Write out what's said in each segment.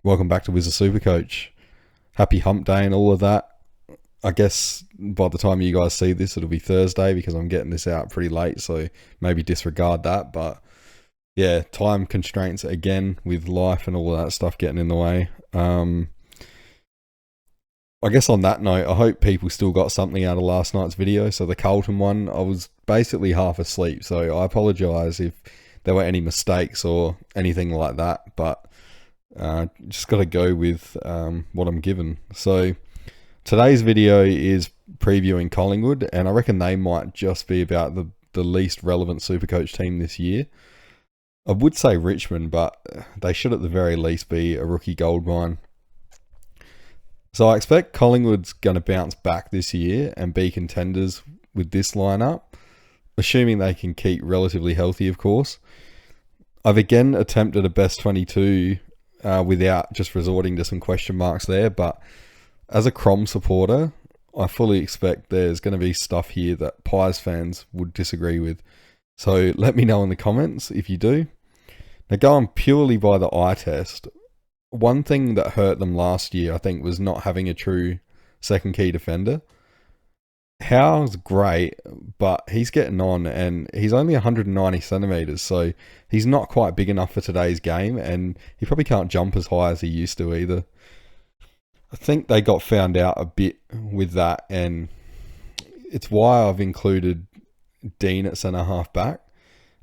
Welcome back to Wizard Supercoach. Happy hump day and all of that. I guess by the time you guys see this, it'll be Thursday because I'm getting this out pretty late, so maybe disregard that. But yeah, time constraints again with life and all of that stuff getting in the way. I guess on that note, I hope people still got something out of last night's video. So the Carlton one, I was basically half asleep, so I apologise if there were any mistakes or anything like that. But just got to go with what I'm given. So today's video is previewing Collingwood, and I reckon they might just be about the least relevant Supercoach team this year. I would say Richmond, but they should at the very least be a rookie goldmine. So I expect Collingwood's going to bounce back this year and be contenders with this lineup, assuming they can keep relatively healthy, of course. I've again attempted a best 22 without just resorting to some question marks there, but as a Crom supporter, I fully expect there's going to be stuff here that Pies fans would disagree with. So let me know in the comments if you do. Now, going purely by the eye test, one thing that hurt them last year, I think, was not having a true second key defender. Howe's great, but he's getting on, and he's only 190 centimetres, so he's not quite big enough for today's game, and he probably can't jump as high as he used to either. I think they got found out a bit with that, and it's why I've included Dean at centre half back.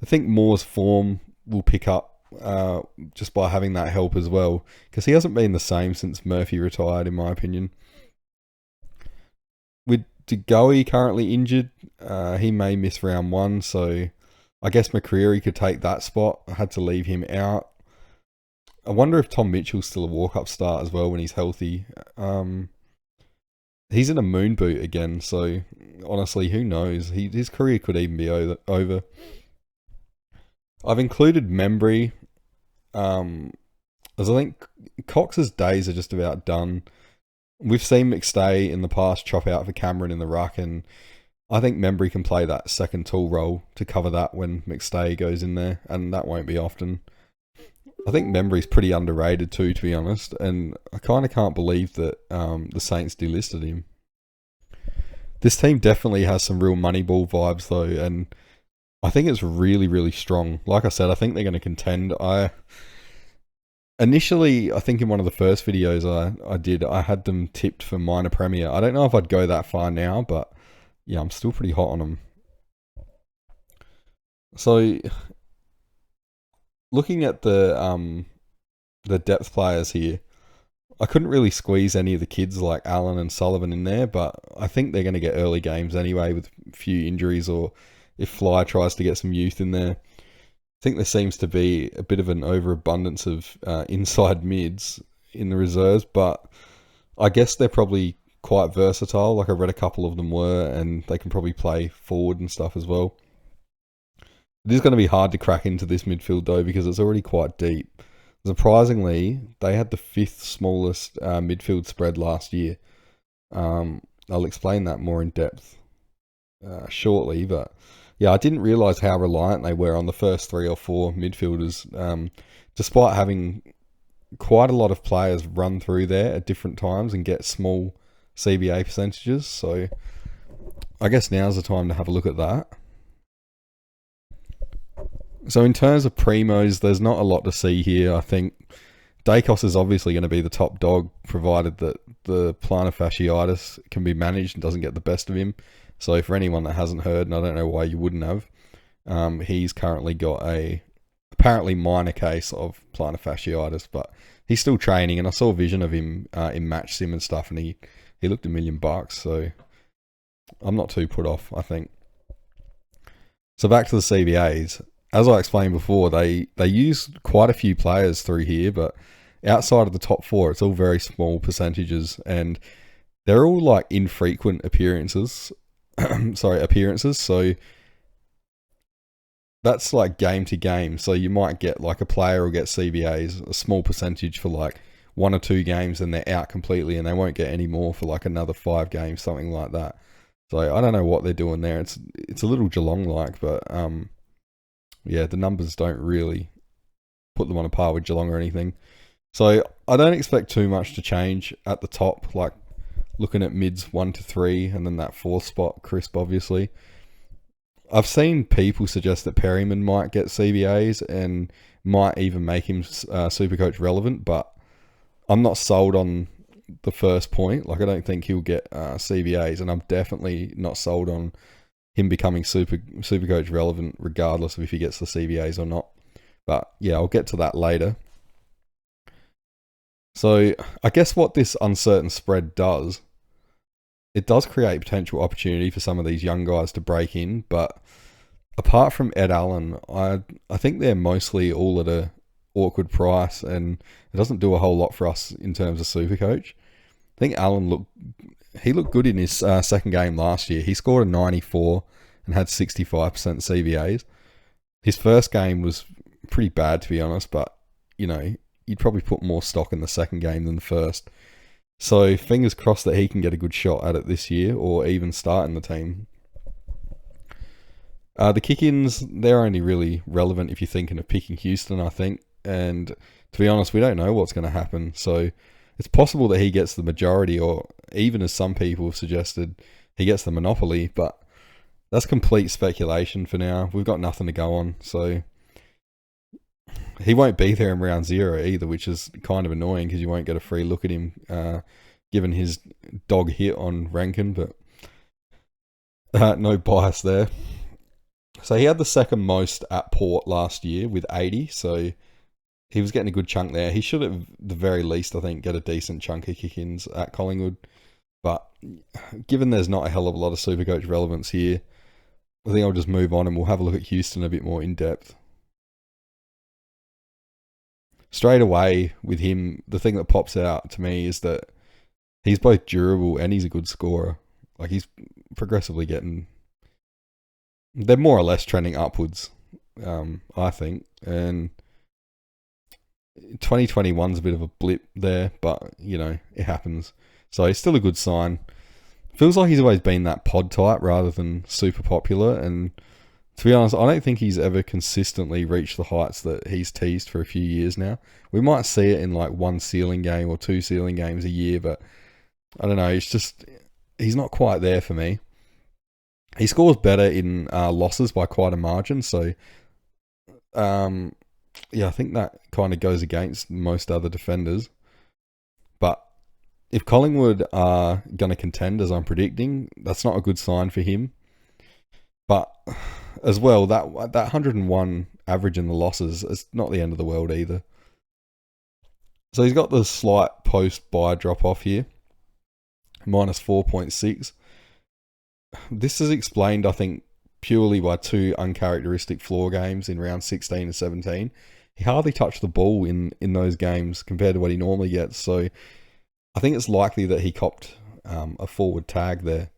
I think Moore's form will pick up just by having that help as well, because he hasn't been the same since Murphy retired, in my opinion. With DeGoey currently injured, he may miss round one, so I guess McCreary could take that spot. I had to leave him out. I wonder if Tom Mitchell's still a walk-up start as well when he's healthy. He's in a moon boot again, so honestly, who knows? His career could even be over. I've included Membry, as I think Cox's days are just about done. We've seen McStay in the past chop out for Cameron in the ruck, and I think Membry can play that second tall role to cover that when McStay goes in there, and that won't be often. I think Membry's pretty underrated too, to be honest, and I kind of can't believe that the Saints delisted him. This team definitely has some real Moneyball vibes though, and I think it's really, really strong. Like I said, I think they're going to contend. Initially, I think in one of the first videos I did, I had them tipped for minor premier. I don't know if I'd go that far now, but yeah, I'm still pretty hot on them. So, looking at the depth players here, I couldn't really squeeze any of the kids like Allen and Sullivan in there, but I think they're going to get early games anyway with a few injuries, or if Fly tries to get some youth in there. I think there seems to be a bit of an overabundance of inside mids in the reserves, but I guess they're probably quite versatile. Like I read a couple of them were, and they can probably play forward and stuff as well. It is going to be hard to crack into this midfield though, because it's already quite deep. Surprisingly, they had the 5th smallest midfield spread last year. I'll explain that more in depth shortly, but yeah, I didn't realise how reliant they were on the first 3 or 4 midfielders, despite having quite a lot of players run through there at different times and get small CBA percentages. So I guess now's the time to have a look at that. So in terms of primos, there's not a lot to see here. I think Dacos is obviously going to be the top dog, provided that the plantar fasciitis can be managed and doesn't get the best of him. So for anyone that hasn't heard, and I don't know why you wouldn't have, he's currently got a apparently minor case of plantar fasciitis, but he's still training, and I saw a vision of him in match sim and stuff, and he looked $1 million, so I'm not too put off, I think. So back to the CBAs. As I explained before, they use quite a few players through here, but outside of the top 4, it's all very small percentages, and they're all like infrequent appearances. Appearances. So that's like game to game. So you might get like a player will get CBAs, a small percentage for like 1 or 2 games, and they're out completely, and they won't get any more for like another 5 games, something like that. So I don't know what they're doing there. It's a little Geelong like, but yeah, the numbers don't really put them on a par with Geelong or anything. So I don't expect too much to change at the top, like looking at mids 1 to 3 and then that fourth spot, crisp, obviously. I've seen people suggest that Perryman might get CBAs and might even make him Supercoach relevant, but I'm not sold on the first point. Like, I don't think he'll get CBAs, and I'm definitely not sold on him becoming Supercoach relevant, regardless of if he gets the CBAs or not. But yeah, I'll get to that later. So I guess what this uncertain spread does, it does create potential opportunity for some of these young guys to break in, but apart from Ed Allen, I think they're mostly all at a awkward price, and it doesn't do a whole lot for us in terms of Supercoach. I think Allen looked good in his second game last year. He scored a 94 and had 65% CBAs. His first game was pretty bad, to be honest, but you know, you'd probably put more stock in the second game than the first. So fingers crossed that he can get a good shot at it this year, or even start in the team. The kick-ins, they're only really relevant if you're thinking of picking Houston, I think. And to be honest, we don't know what's going to happen. So it's possible that he gets the majority, or even as some people have suggested, he gets the monopoly. But that's complete speculation for now. We've got nothing to go on. So he won't be there in round 0 either, which is kind of annoying because you won't get a free look at him given his dog hit on Rankin. But no bias there. So he had the second most at Port last year with 80, so he was getting a good chunk there. He should at the very least, I think, get a decent chunk of kick-ins at Collingwood. But given there's not a hell of a lot of Supercoach relevance here, I think I'll just move on and we'll have a look at Houston a bit more in depth. Straight away with him, the thing that pops out to me is that he's both durable and he's a good scorer. Like, he's progressively getting... They're more or less trending upwards, I think. And 2021's a bit of a blip there, but, you know, it happens. So it's still a good sign. Feels like he's always been that pod type rather than super popular. And to be honest, I don't think he's ever consistently reached the heights that he's teased for a few years now. We might see it in like one ceiling game or two ceiling games a year, but I don't know. It's just, he's not quite there for me. He scores better in losses by quite a margin. So, yeah, I think that kind of goes against most other defenders. But if Collingwood are going to contend, as I'm predicting, that's not a good sign for him. But as well, that 101 average in the losses is not the end of the world either. So he's got the slight post-buy drop-off here, minus 4.6. This is explained, I think, purely by two uncharacteristic floor games in round 16 and 17. He hardly touched the ball in those games compared to what he normally gets. So I think it's likely that he copped a forward tag there.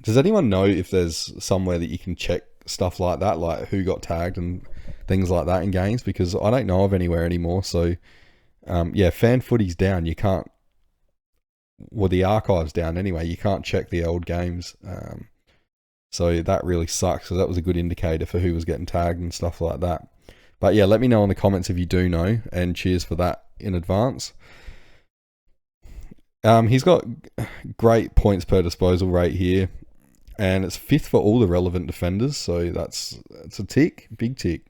Does anyone know if there's somewhere that you can check stuff like that, like who got tagged and things like that in games? Because I don't know of anywhere anymore. So yeah, fan footy's down. You can't... Well, the archive's down anyway. You can't check the old games. So that really sucks. So that was a good indicator for who was getting tagged and stuff like that. But yeah, let me know in the comments if you do know, and cheers for that in advance. He's got great points per disposal rate here, and it's 5th for all the relevant defenders. So it's a tick, big tick.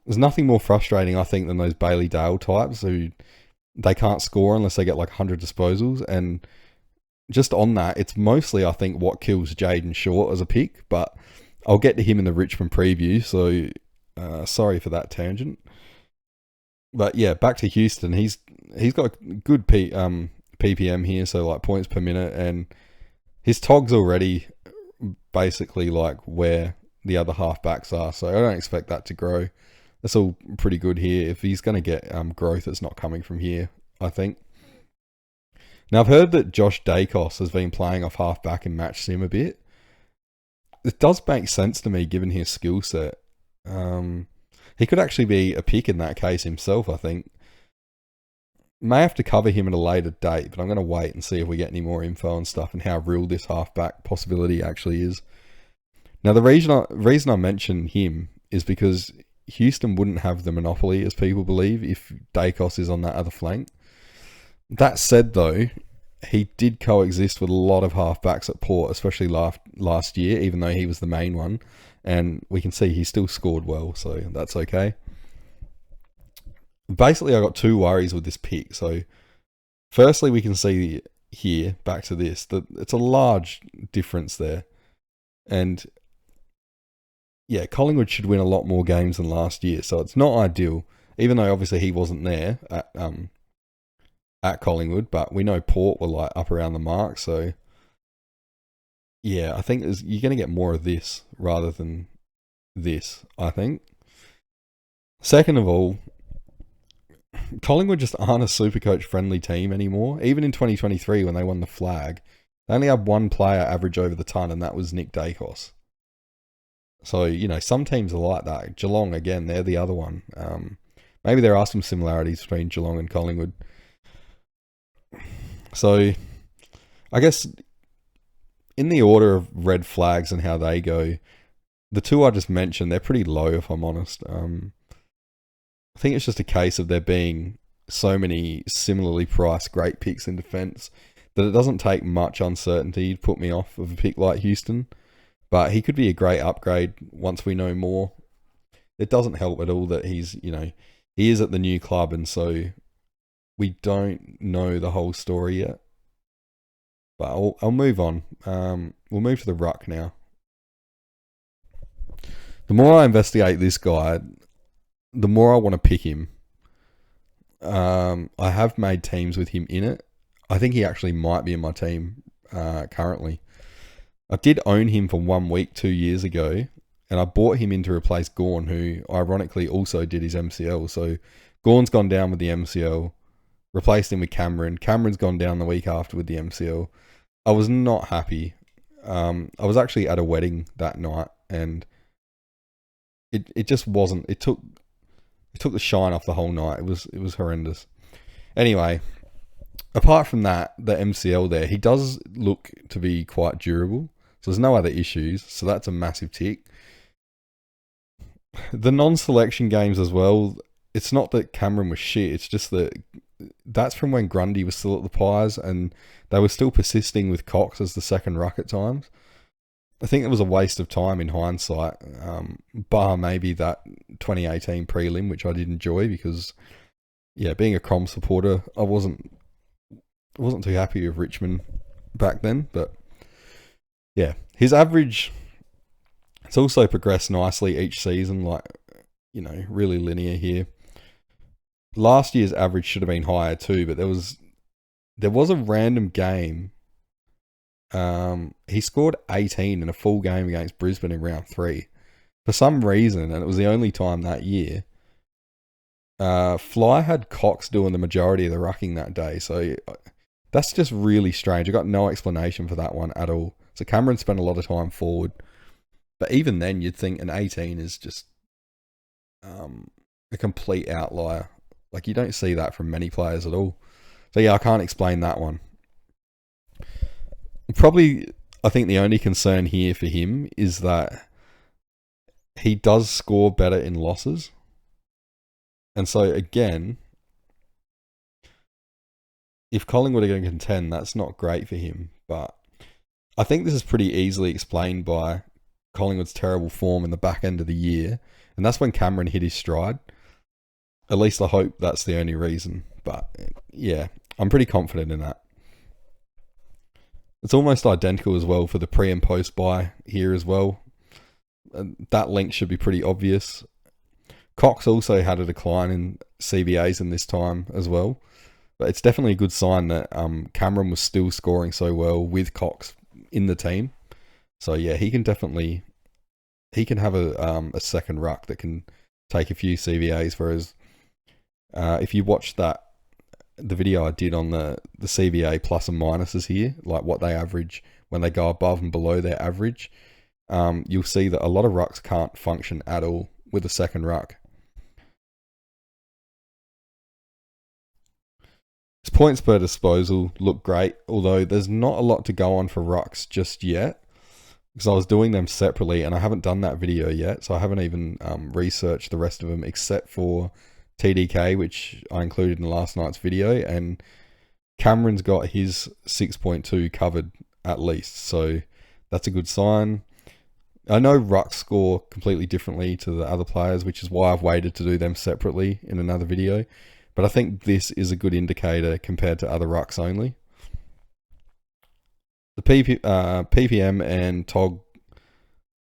There's nothing more frustrating, I think, than those Bailey Dale types who... They can't score unless they get like 100 disposals. And just on that, it's mostly, I think, what kills Jaden Short as a pick. But I'll get to him in the Richmond preview. So sorry for that tangent. But yeah, back to Houston. He's got a good PPM here. So like points per minute. And his TOG's already basically like where the other halfbacks are. So I don't expect that to grow. That's all pretty good here. If he's going to get growth, it's not coming from here, I think. Now, I've heard that Josh Dacos has been playing off halfback and match sim a bit. It does make sense to me, given his skill set. He could actually be a pick in that case himself, I think. May have to cover him at a later date, but I'm going to wait and see if we get any more info and stuff and how real this halfback possibility actually is. Now, the reason I mention him is because Houston wouldn't have the monopoly, as people believe, if Dacos is on that other flank. That said, though, he did coexist with a lot of halfbacks at Port, especially last year, even though he was the main one. And we can see he still scored well, so that's okay. Basically, I got two worries with this pick. So, firstly, we can see here, back to this, that it's a large difference there. And yeah, Collingwood should win a lot more games than last year, so it's not ideal. Even though obviously he wasn't there at Collingwood, but we know Port were like up around the mark. So yeah, I think you're going to get more of this rather than this, I think. Second of all, Collingwood just aren't a Supercoach friendly team anymore. Even in 2023 when they won the flag, they only had one player average over the ton, and that was Nick Dacos. So, you know, some teams are like that. Geelong, again, they're the other one. Maybe there are some similarities between Geelong and Collingwood. So, I guess in the order of red flags and how they go, the two I just mentioned, they're pretty low, if I'm honest. I think it's just a case of there being so many similarly priced great picks in defence that it doesn't take much uncertainty to put me off of a pick like Houston. But he could be a great upgrade once we know more. It doesn't help at all that he is at the new club, and so we don't know the whole story yet. But I'll move on. We'll move to the ruck now. The more I investigate this guy, the more I want to pick him. I have made teams with him in it. I think he actually might be in my team currently. I did own him for 1 week 2 years ago, and I bought him in to replace Gawn, who ironically also did his MCL. So Gawn's gone down with the MCL, replaced him with Cameron. Cameron's gone down the week after with the MCL. I was not happy. I was actually at a wedding that night, and it just wasn't. It took the shine off the whole night. It was horrendous. Anyway, apart from that, the MCL there, he does look to be quite durable. So there's no other issues. So that's a massive tick. The non-selection games as well, it's not that Cameron was shit. It's just that that's from when Grundy was still at the Pies, and they were still persisting with Cox as the second ruck at times. I think it was a waste of time in hindsight, bar maybe that 2018 prelim, which I did enjoy because, yeah, being a Crom supporter, I wasn't too happy with Richmond back then. But yeah, his average, it's also progressed nicely each season, like, you know, really linear here. Last year's average should have been higher too, but there was a random game. He scored 18 in a full game against Brisbane in round 3 for some reason, and it was the only time that year. Fly had Cox doing the majority of the rucking that day, so that's just really strange. I got no explanation for that one at all. So Cameron spent a lot of time forward, but even then, you'd think an 18 is just a complete outlier. Like, you don't see that from many players at all. So yeah, I can't explain that one. Probably, I think the only concern here for him is that he does score better in losses. And so, again, if Collingwood are going to contend, that's not great for him. But I think this is pretty easily explained by Collingwood's terrible form in the back end of the year. And that's when Cameron hit his stride. At least I hope that's the only reason. But yeah, I'm pretty confident in that. It's almost identical as well for the pre and post buy here as well. That link should be pretty obvious. Cox also had a decline in CBAs in this time as well. But it's definitely a good sign that Cameron was still scoring so well with Cox in the team. So yeah, he can have a second ruck that can take a few CBAs. Whereas if you watch the video I did on the CBA plus and minuses here, like what they average when they go above and below their average, you'll see that a lot of rucks can't function at all with a second ruck. His points per disposal look great, although there's not a lot to go on for rucks just yet. because I was doing them separately, and I haven't done that video yet, so I haven't even researched the rest of them except for TDK, which I included in last night's video, and Cameron's got his 6.2 covered at least, so that's a good sign. I know rucks score completely differently to the other players, which is why I've waited to do them separately in another video, but I think this is a good indicator compared to other rucks only. The PPM and TOG, I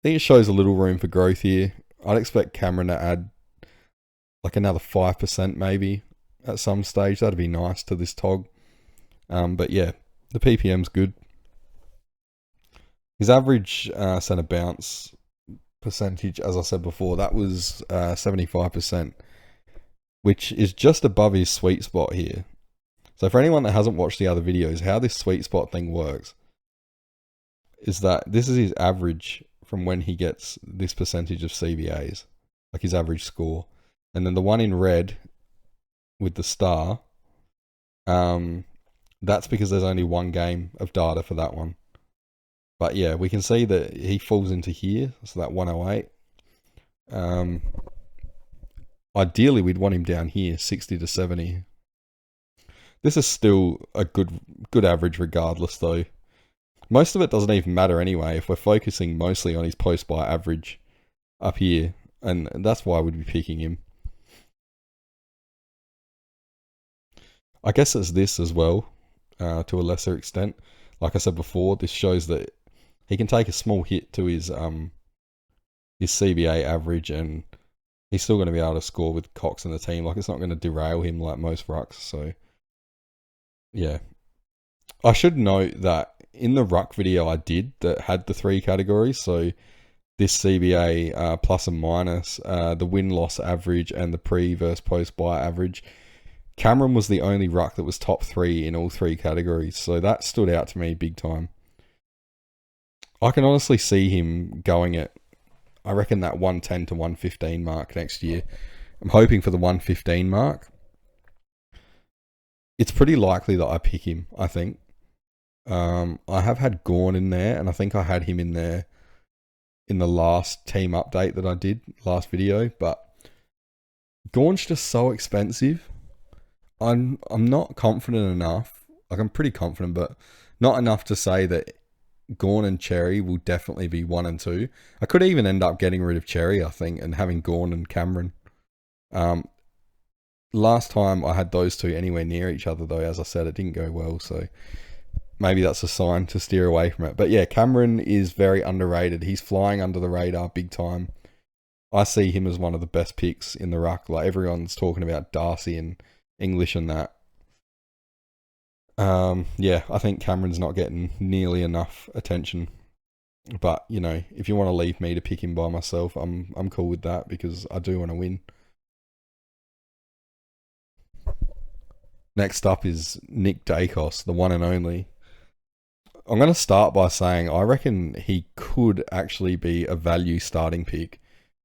think it shows a little room for growth here. I'd expect Cameron to add like another 5% maybe at some stage. That'd be nice to this TOG. But yeah, the PPM's good. His average centre bounce percentage, as I said before, that was 75%, which is just above his sweet spot here. So for anyone that hasn't watched the other videos, how this sweet spot thing works is that this is his average from when he gets this percentage of CBAs, like his average score. And then the one in red with the star, that's because there's only one game of data for that one. But yeah, we can see that he falls into here, so that 108. Ideally, we'd want him down here, 60 to 70. This is still a good average regardless, though. Most of it doesn't even matter anyway if we're focusing mostly on his post-buy average up here, and that's why we'd be picking him. I guess it's this as well, to a lesser extent. Like I said before, this shows that he can take a small hit to his CBA average, and he's still going to be able to score with Cox in the team. Like, it's not going to derail him like most rucks. So, yeah. I should note that in the ruck video I did that had the 3 categories, so this CBA plus and minus, the win-loss average, and the pre versus post-buy average, Cameron was the only ruck that was top 3 in all 3 categories, so that stood out to me big time. I can honestly see him going at, I reckon, that 110 to 115 mark next year. I'm hoping for the 115 mark. It's pretty likely that I pick him, I think. I have had Gawn in there, and I think I had him in there in the last team update that I did, last video, but Gawn's just so expensive. I'm not confident enough. Like, I'm pretty confident, but not enough to say that Gawn and Cherry will definitely be 1 and 2. I could even end up getting rid of Cherry, I think, and having Gawn and Cameron. Last time I had those two anywhere near each other, though, as I said, it didn't go well, so maybe that's a sign to steer away from it. But yeah, Cameron is very underrated. He's flying under the radar big time. I see him as one of the best picks in the ruck. Like, everyone's talking about Darcy and English and that. Yeah, I think Cameron's not getting nearly enough attention. But, you know, if you want to leave me to pick him by myself, I'm cool with that, because I do want to win. Next up is Nick Dacos, the one and only. I'm going to start by saying I reckon he could actually be a value starting pick,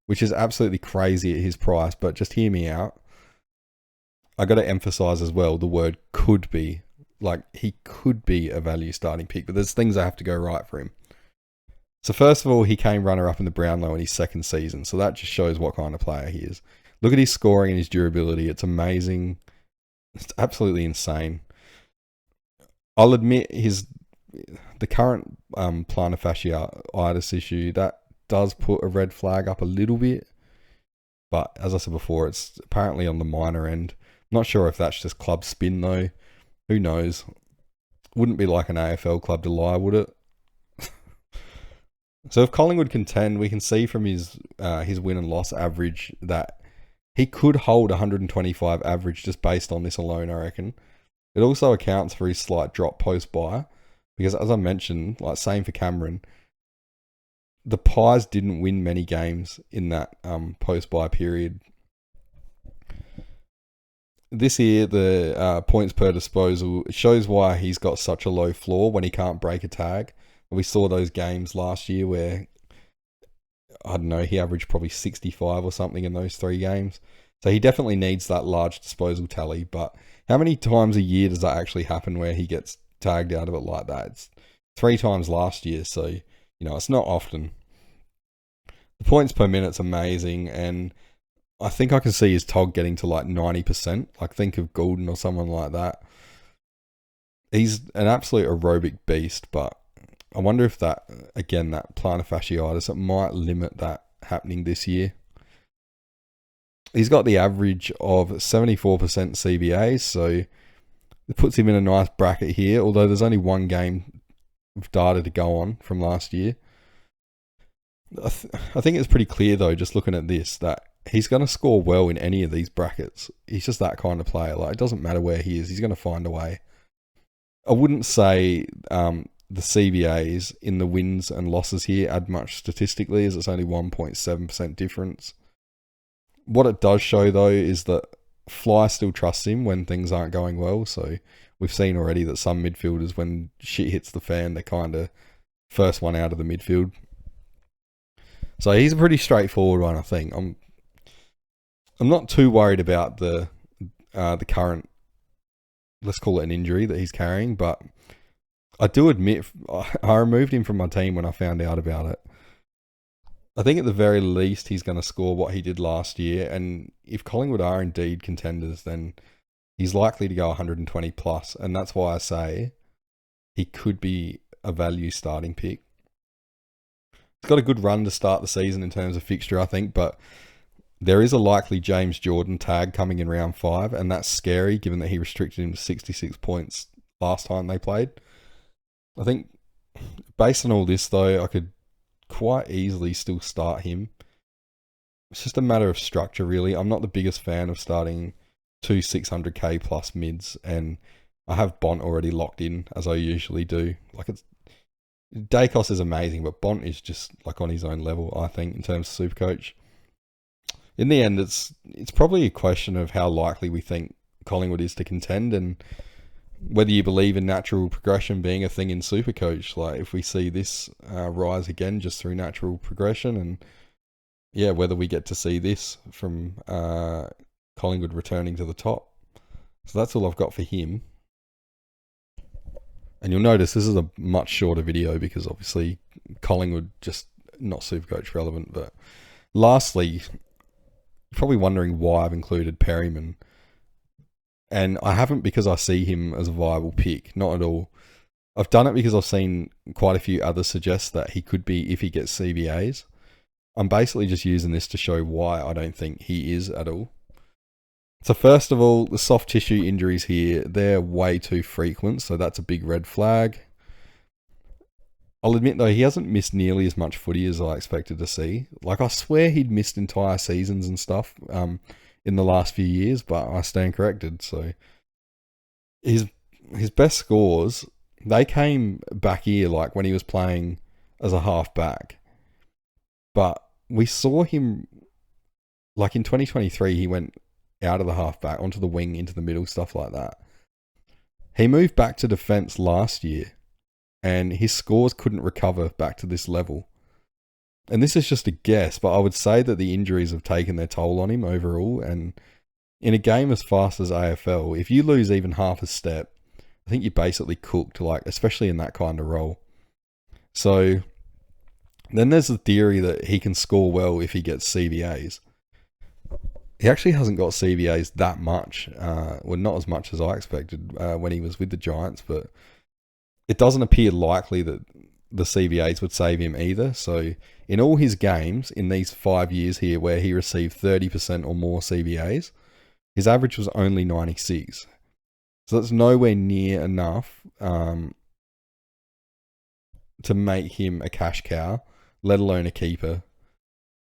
which is absolutely crazy at his price, but just hear me out. I got to emphasize as well the word could be. Like, he could be a value starting pick, but there's things that have to go right for him. So first of all, he came runner-up in the Brownlow in his second season, so that just shows what kind of player he is. Look at his scoring and his durability. It's amazing. It's absolutely insane. I'll admit the current plantar fasciitis issue, that does put a red flag up a little bit. But as I said before, it's apparently on the minor end. Not sure if that's just club spin though. Who knows? Wouldn't be like an AFL club to lie, would it? So if Collingwood contend, we can see from his win and loss average that he could hold 125 average just based on this alone, I reckon. It also accounts for his slight drop post-buy, because as I mentioned, like same for Cameron, the Pies didn't win many games in that post-buy period. This year, the points per disposal shows why he's got such a low floor when he can't break a tag. We saw those games last year where, I don't know, he averaged probably 65 or something in those 3 games. So he definitely needs that large disposal tally. But how many times a year does that actually happen where he gets tagged out of it like that? It's 3 times last year. So It's not often. The points per minute's amazing, and I think I can see his TOG getting to like 90%. Like, think of Goulden or someone like that. He's an absolute aerobic beast, but I wonder if that, again, that plantar fasciitis, it might limit that happening this year. He's got the average of 74% CBAs, so it puts him in a nice bracket here, although there's only one game of data to go on from last year. I think it's pretty clear, though, just looking at this, that he's going to score well in any of these brackets. He's just that kind of player. Like, it doesn't matter where he is, he's going to find a way. I wouldn't say the CBAs in the wins and losses here add much statistically, as it's only 1.7% difference. What it does show, though, is that Fly still trusts him when things aren't going well. So we've seen already that some midfielders, when shit hits the fan, they're kind of first one out of the midfield. So he's a pretty straightforward one, I think. I'm not too worried about the current, let's call it an injury that he's carrying, but I do admit I removed him from my team when I found out about it. I think at the very least he's going to score what he did last year, and if Collingwood are indeed contenders, then he's likely to go 120 plus, and that's why I say he could be a value starting pick. He's got a good run to start the season in terms of fixture, I think, but there is a likely James Jordan tag coming in round 5, and that's scary given that he restricted him to 66 points last time they played. I think based on all this, though, I could quite easily still start him. It's just a matter of structure, really. I'm not the biggest fan of starting 2 600k plus mids, and I have Bont already locked in, as I usually do. Dacos is amazing, but Bont is just like on his own level, I think, in terms of Supercoach. In the end, it's probably a question of how likely we think Collingwood is to contend, and whether you believe in natural progression being a thing in Supercoach. Like, if we see this rise again just through natural progression, and yeah, whether we get to see this from Collingwood returning to the top. So that's all I've got for him. And you'll notice this is a much shorter video because obviously Collingwood just not Supercoach relevant. But lastly, you're probably wondering why I've included Perryman. And I haven't because I see him as a viable pick. Not at all. I've done it because I've seen quite a few others suggest that he could be if he gets CBAs. I'm basically just using this to show why I don't think he is at all. So first of all, the soft tissue injuries here, they're way too frequent, so that's a big red flag. I'll admit, though, he hasn't missed nearly as much footy as I expected to see. Like, I swear he'd missed entire seasons and stuff in the last few years, but I stand corrected. So his best scores, they came back here, like when he was playing as a half-back. But we saw him, like in 2023, he went out of the half-back, onto the wing, into the middle, stuff like that. He moved back to defence last year, and his scores couldn't recover back to this level. And this is just a guess, but I would say that the injuries have taken their toll on him overall, and in a game as fast as AFL, if you lose even half a step, I think you're basically cooked, like, especially in that kind of role. So then there's the theory that he can score well if he gets CBAs. He actually hasn't got CBAs that much. Well, not as much as I expected when he was with the Giants, but it doesn't appear likely that the CBAs would save him either. So in all his games in these 5 years here where he received 30% or more CBAs, his average was only 96. So that's nowhere near enough to make him a cash cow, let alone a keeper.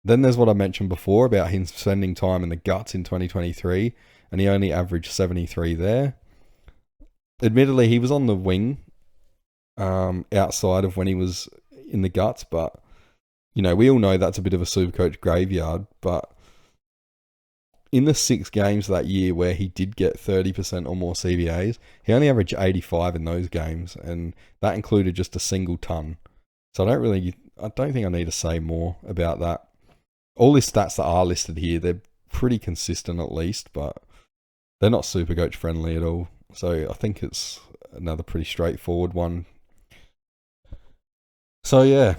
Then there's what I mentioned before about him spending time in the guts in 2023, and he only averaged 73 there. Admittedly, he was on the wing outside of when he was in the guts, but we all know that's a bit of a Supercoach graveyard. But in the 6 games that year where he did get 30% or more CBAs, he only averaged 85 in those games, and that included just a single ton. So I don't think I need to say more about that. All the stats that are listed here, they're pretty consistent at least, but they're not Supercoach friendly at all. So I think it's another pretty straightforward one. So yeah,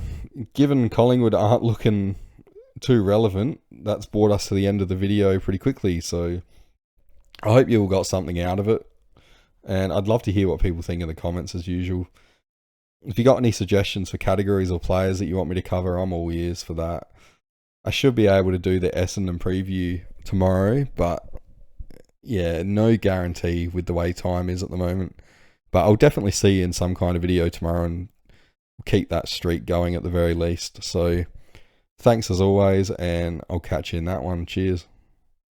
given Collingwood aren't looking too relevant, that's brought us to the end of the video pretty quickly. So I hope you all got something out of it. And I'd love to hear what people think in the comments as usual. If you got any suggestions for categories or players that you want me to cover, I'm all ears for that. I should be able to do the Essendon preview tomorrow, but yeah, no guarantee with the way time is at the moment. But I'll definitely see you in some kind of video tomorrow and keep that streak going at the very least. So thanks as always, and I'll catch you in that one. Cheers.